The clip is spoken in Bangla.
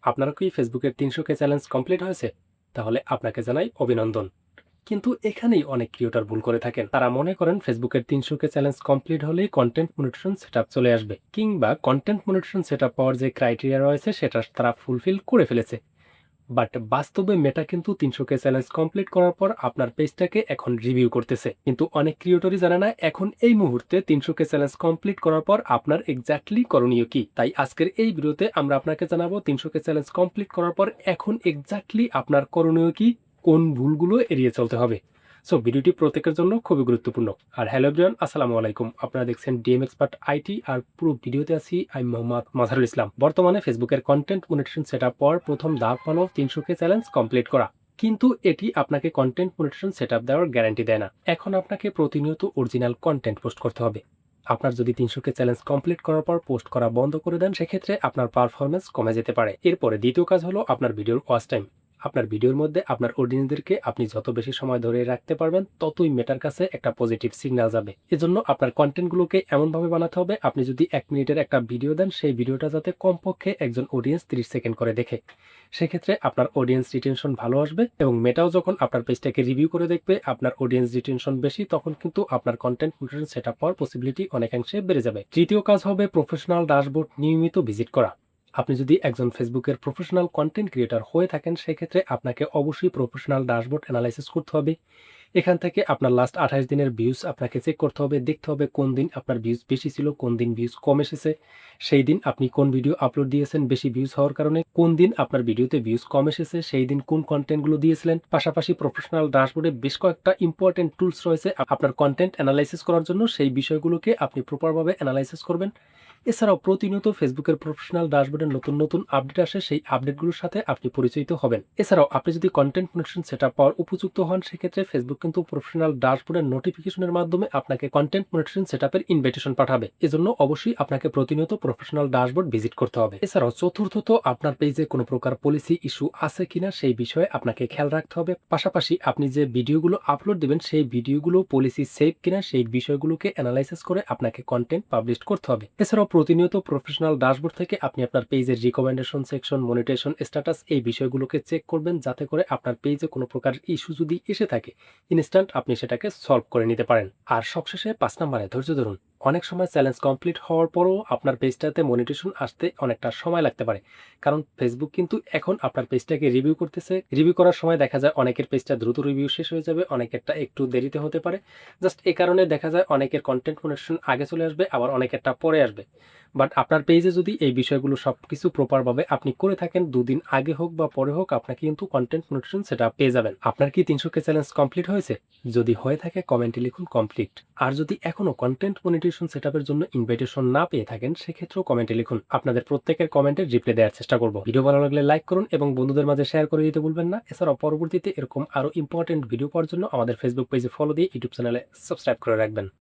আপনারও কি ফেসবুকের 300K চ্যালেঞ্জ কমপ্লিট হয়েছে? তাহলে আপনাকে জানাই অভিনন্দন। কিন্তু এখানেই অনেক ক্রিয়েটর ভুল করে থাকেন। তারা মনে করেন ফেসবুকের 300K চ্যালেঞ্জ কমপ্লিট হলেই কন্টেন্ট মনিটরেশন সেটআপ চলে আসবে, কিংবা কন্টেন্ট মনিটরেশন সেটআপ পাওয়ার যে ক্রাইটেরিয়া রয়েছে সেটা তারা ফুলফিল করে ফেলেছে। বাট বাস্তবে মেটা কিন্তু 300K চ্যালেঞ্জ কমপ্লিট করার পর আপনার পেজটাকে এখন রিভিউ করতেছে। কিন্তু অনেক ক্রিয়েটরই জানে না এখন এই মুহূর্তে 300K চ্যালেঞ্জ কমপ্লিট করার পর আপনার এক্স্যাক্টলি করণীয় কি। তাই আজকের এই ভিডিওতে আমরা আপনাকে জানাবো 300K চ্যালেঞ্জ কমপ্লিট করার পর এখন এক্স্যাক্টলি আপনার করণীয় কি, কোন ভুলগুলো এড়িয়ে চলতে হবে। সো ভিডিওটি প্রত্যেকের জন্য খুবই গুরুত্বপূর্ণ। আর হ্যালো এভরিওয়ান, আসসালামু আলাইকুম। আপনারা দেখছেন ডিএম এক্সপার্ট আইটি, আর পুরো ভিডিওতে আছি আমি মোহাম্মদ মাজহারুল ইসলাম। বর্তমানে ফেসবুকের কন্টেন্ট মনিটরেশন সেটআপ পর প্রথম ধাপ হলো 300K চ্যালেঞ্জ কমপ্লিট করা, কিন্তু এটি আপনাকে কন্টেন্ট মনিটরেশন সেটআপ দেওয়ার গ্যারান্টি দেয় না। এখন আপনাকে প্রতিনিয়ত অরিজিনাল কন্টেন্ট পোস্ট করতে হবে। আপনার যদি 300K চ্যালেঞ্জ কমপ্লিট করার পর পোস্ট করা বন্ধ করে দেন, সেক্ষেত্রে আপনার পারফরমেন্স কমে যেতে পারে। এরপরে দ্বিতীয় কাজ হলো আপনার ভিডিওর ওয়াচ টাইম। আপনার ভিডিওর মধ্যে আপনার অডিয়েন্সদেরকে আপনি যত বেশি সময় ধরে রাখতে পারবেন, ততই মেটার কাছে একটা পজিটিভ সিগন্যাল যাবে। এজন্য আপনার কন্টেন্টগুলোকে এমনভাবে বানাতে হবে, আপনি যদি 1 মিনিটের একটা ভিডিও দেন, সেই ভিডিওটা যাতে কমপক্ষে একজন অডিয়েন্স 30 সেকেন্ড করে দেখে। সেক্ষেত্রে আপনার অডিয়েন্স রিটেনশন ভালো আসবে, এবং মেটাও যখন আপনার পেজটাকে রিভিউ করে দেখবে আপনার অডিয়েন্স রিটেনশন বেশি, তখন কিন্তু আপনার কন্টেন্ট মনিটরেশন সেটআপ হওয়ার পসিবিলিটি অনেকাংশে বেড়ে যাবে। তৃতীয় কাজ হবে প্রফেশনাল ড্যাশবোর্ড নিয়মিত ভিজিট করা। আপনি যদি একজন ফেসবুকের প্রফেশনাল কন্টেন্ট ক্রিয়েটর হয়ে থাকেন, সেক্ষেত্রে আপনাকে অবশ্যই প্রফেশনাল ড্যাশবোর্ড অ্যানালাইসিস করতে হবে। এখান থেকে আপনার লাস্ট 28 দিনের ভিউজ আপনাকে চেক করতে হবে, দেখতে হবে কোন দিন আপনার ভিউজ বেশি ছিল, কোন দিন ভিউজ কম এসেছে, সেই দিন আপনি কোন ভিডিও আপলোড দিয়েছেন বেশি ভিউজ হওয়ার কারণে, কোন দিন আপনার ভিডিওতে ভিউজ কম এসেছে, সেই দিন কোন কন্টেন্টগুলো দিয়েছিলেন। পাশাপাশি প্রফেশনাল ড্যাশবোর্ডে বেশ কয়েকটা ইম্পর্টেন্ট টুলস রয়েছে আপনার কন্টেন্ট অ্যানালাইসিস করার জন্য, সেই বিষয়গুলোকে আপনি প্রপারভাবে অ্যানালাইসিস করবেন। এছাড়াও প্রতিনিয়ত ফেসবুকের প্রফেশনাল ড্যাশবোর্ডের নতুন নতুন আপডেট আসে, সেই আপডেটগুলোর সাথে আপনি পরিচিত হবেন। এছাড়াও আপনি যদি কন্টেন্ট মনিটরেশন সেটআপ পাওয়ার উপযুক্ত হন, সেক্ষেত্রে ফেসবুক কিন্তু প্রফেশনাল ড্যাশবোর্ডের নোটিফিকেশনের মাধ্যমে আপনাকে কন্টেন্ট মনিটরেশন সেটআপের ইনভাইটেশন পাঠাবে। এজন্য অবশ্যই আপনাকে প্রতিনিয়ত প্রফেশনাল ড্যাশবোর্ড ভিজিট করতে হবে। এছাড়াও চতুর্থত, আপনার পেজে কোনো প্রকার পলিসি ইস্যু আছে কিনা সেই বিষয়ে আপনাকে খেয়াল রাখতে হবে। পাশাপাশি আপনি যে ভিডিওগুলো আপলোড দিবেন, সেই ভিডিওগুলো পলিসি সেভ কিনা সেই বিষয়গুলোকে অ্যানালাইসিস করে আপনাকে কন্টেন্ট পাবলিশ করতে হবে। এছাড়াও প্রতিনিয়ত প্রফেশনাল ড্যাশবোর্ড থেকে আপনি আপনার পেজের রিকমেন্ডেশন সেকশন, মনিটাইজেশন স্ট্যাটাস, এই বিষয়গুলোকে চেক করবেন, যাতে করে আপনার পেজে কোনো প্রকার ইস্যু যদি এসে থাকে, ইনস্ট্যান্ট আপনি সেটাকে সলভ করে নিতে পারেন। আর সবশেষে 5 নম্বরে ধৈর্য ধরুন। অনেক সময় চ্যালেঞ্জ কমপ্লিট হওয়ার পরও আপনার পেজটাতে মনিটাইজেশন আসতে অনেকটা সময় লাগতে পারে, কারণ ফেসবুক কিন্তু এখন আপনার পেজটাকে রিভিউ করতেছে। রিভিউ করার সময় দেখা যায় অনেকের পেজটা দ্রুত রিভিউ শেষ হয়ে যাবে, অনেকেরটা একটু দেরিতে হতে পারে। জাস্ট এই কারণে দেখা যায় অনেকের কন্টেন্ট মনিটাইজেশন আগে চলে আসবে, আবার অনেকেরটা পরে আসবে। বাট আপনার পেজে যদি এই বিষয়গুলো সবকিছু প্রপারভাবে আপনি করে থাকেন, 2 দিন আগে হোক বা পরে হোক, আপনাকে কিন্তু কন্টেন্ট মনিটরেশন সেটা পেয়ে যাবেন। আপনার কি 300K চ্যালেঞ্জ কমপ্লিট হয়েছে? যদি হয়ে থাকে কমেন্টে লিখুন কমপ্লিট। আর যদি এখনো কন্টেন্ট মনিটরেশন সেটআপের জন্য ইনভাইটেশন না পেয়ে থাকেন, সেক্ষেত্রেও কমেন্টে লিখুন। আপনাদের প্রত্যেকের কমেন্টের রিপ্লাই দেওয়ার চেষ্টা করব। ভিডিও ভালো লাগলে লাইক করুন এবং বন্ধুদের মাঝে শেয়ার করে দিতে ভুলবেন না। এছাড়াও পরবর্তীতে এরকম আরো ইম্পর্টেন্ট ভিডিও পাওয়ার জন্য আমাদের ফেসবুক পেজে ফলো দিয়ে ইউটিউব চ্যানেলে সাবস্ক্রাইব করে রাখবেন।